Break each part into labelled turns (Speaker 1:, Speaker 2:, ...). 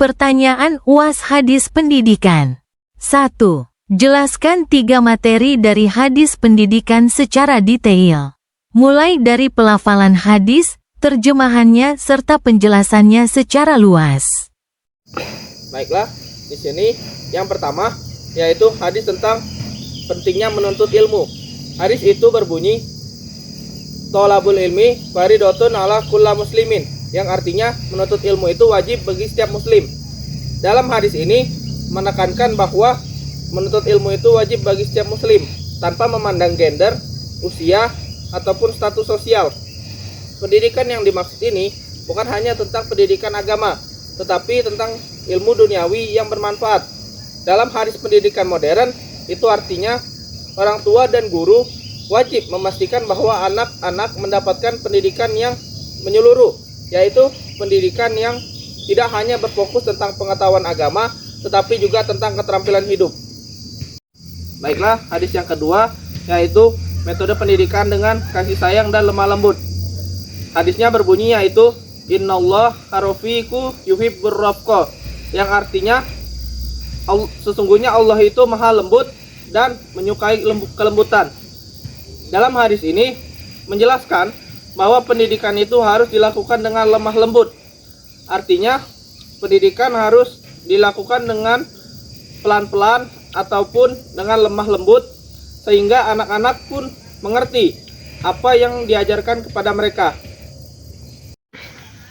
Speaker 1: Pertanyaan UAS Hadis Pendidikan. 1. Jelaskan 3 materi dari hadis pendidikan secara detail. Mulai dari pelafalan hadis, terjemahannya, serta penjelasannya secara luas.
Speaker 2: Baiklah, di sini yang pertama yaitu hadis tentang pentingnya menuntut ilmu. Hadis itu berbunyi, Thalabul ilmi faridatun ala kulla muslimin, yang artinya menuntut ilmu itu wajib bagi setiap muslim. Dalam hadis ini menekankan bahwa menuntut ilmu itu wajib bagi setiap muslim tanpa memandang gender, usia, ataupun status sosial. Pendidikan yang dimaksud ini bukan hanya tentang pendidikan agama, tetapi tentang ilmu duniawi yang bermanfaat. Dalam hadis pendidikan modern, itu artinya orang tua dan guru wajib memastikan bahwa anak-anak mendapatkan pendidikan yang menyeluruh, yaitu pendidikan yang tidak hanya berfokus tentang pengetahuan agama, tetapi juga tentang keterampilan hidup. Baiklah, hadis yang kedua yaitu metode pendidikan dengan kasih sayang dan lemah lembut. Hadisnya berbunyi yaitu Innallaha rafiqu yuhibbur rafqa, yang artinya sesungguhnya Allah itu maha lembut dan menyukai kelembutan. Dalam hadis ini menjelaskan bahwa pendidikan itu harus dilakukan dengan lemah lembut. Artinya pendidikan harus dilakukan dengan pelan-pelan ataupun dengan lemah lembut, sehingga anak-anak pun mengerti apa yang diajarkan kepada mereka.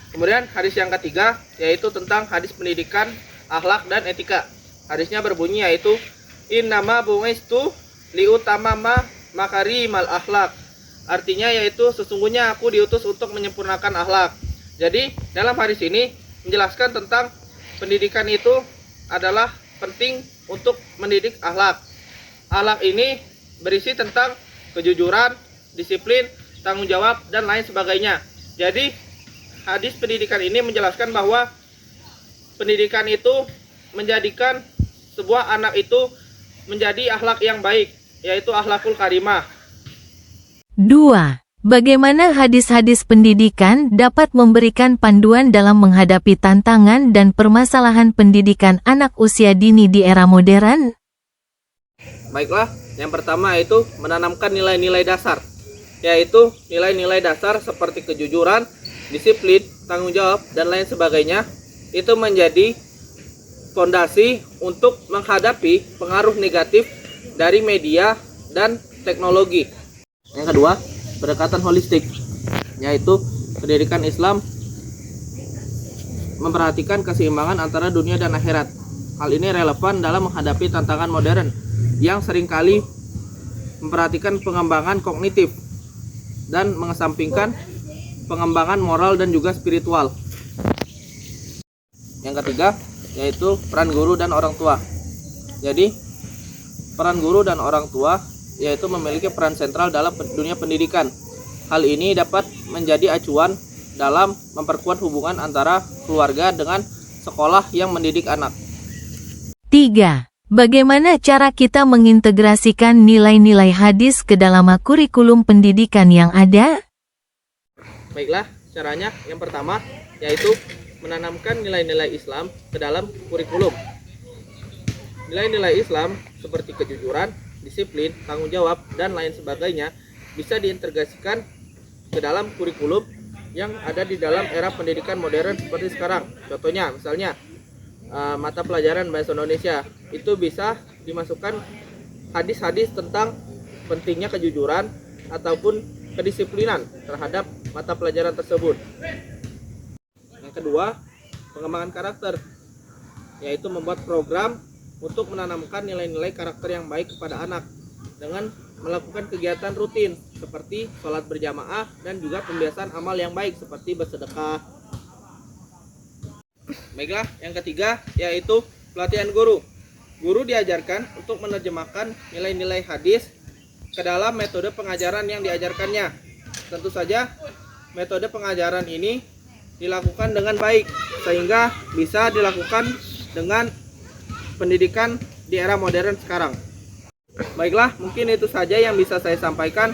Speaker 2: Kemudian hadis yang ketiga yaitu tentang hadis pendidikan akhlak dan etika. Hadisnya berbunyi yaitu Innama bu'istu liutamama makarimal akhlak. Artinya yaitu sesungguhnya aku diutus untuk menyempurnakan akhlak. Jadi dalam hadis ini menjelaskan tentang pendidikan itu adalah penting untuk mendidik akhlak. Akhlak ini berisi tentang kejujuran, disiplin, tanggung jawab, dan lain sebagainya. Jadi hadis pendidikan ini menjelaskan bahwa pendidikan itu menjadikan sebuah anak itu menjadi akhlak yang baik, yaitu akhlakul karimah.
Speaker 1: 2. Bagaimana hadis-hadis pendidikan dapat memberikan panduan dalam menghadapi tantangan dan permasalahan pendidikan anak usia dini di era modern?
Speaker 2: Baiklah, yang pertama yaitu menanamkan nilai-nilai dasar, yaitu nilai-nilai dasar seperti kejujuran, disiplin, tanggung jawab, dan lain sebagainya. Itu menjadi fondasi untuk menghadapi pengaruh negatif dari media dan teknologi. Yang kedua, pendekatan holistik, yaitu pendidikan Islam memperhatikan keseimbangan antara dunia dan akhirat. Hal ini relevan dalam menghadapi tantangan modern yang seringkali memperhatikan pengembangan kognitif dan mengesampingkan pengembangan moral dan juga spiritual. Yang ketiga yaitu peran guru dan orang tua. Jadi peran guru dan orang tua yaitu memiliki peran sentral dalam dunia pendidikan. Hal ini dapat menjadi acuan dalam memperkuat hubungan antara keluarga dengan sekolah yang mendidik anak.
Speaker 1: 3. Bagaimana cara kita mengintegrasikan nilai-nilai hadis ke dalam kurikulum pendidikan yang ada?
Speaker 2: Baiklah, caranya yang pertama yaitu menanamkan nilai-nilai Islam ke dalam kurikulum. Nilai-nilai Islam seperti kejujuran, disiplin, tanggung jawab, dan lain sebagainya bisa diintegrasikan ke dalam kurikulum yang ada di dalam era pendidikan modern seperti sekarang. Contohnya, misalnya mata pelajaran bahasa Indonesia itu bisa dimasukkan hadis-hadis tentang pentingnya kejujuran ataupun kedisiplinan terhadap mata pelajaran tersebut. Yang kedua, pengembangan karakter, yaitu membuat program untuk menanamkan nilai-nilai karakter yang baik kepada anak dengan melakukan kegiatan rutin seperti sholat berjamaah dan juga pembiasaan amal yang baik seperti bersedekah. Baiklah, yang ketiga yaitu pelatihan guru. Guru diajarkan untuk menerjemahkan nilai-nilai hadis ke dalam metode pengajaran yang diajarkannya. Tentu saja metode pengajaran ini dilakukan dengan baik sehingga bisa dilakukan dengan pendidikan di era modern sekarang. Baiklah, mungkin itu saja yang bisa saya sampaikan.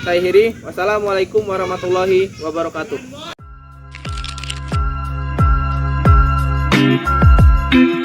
Speaker 2: Saya akhiri. Wassalamualaikum warahmatullahi wabarakatuh. Bismillah.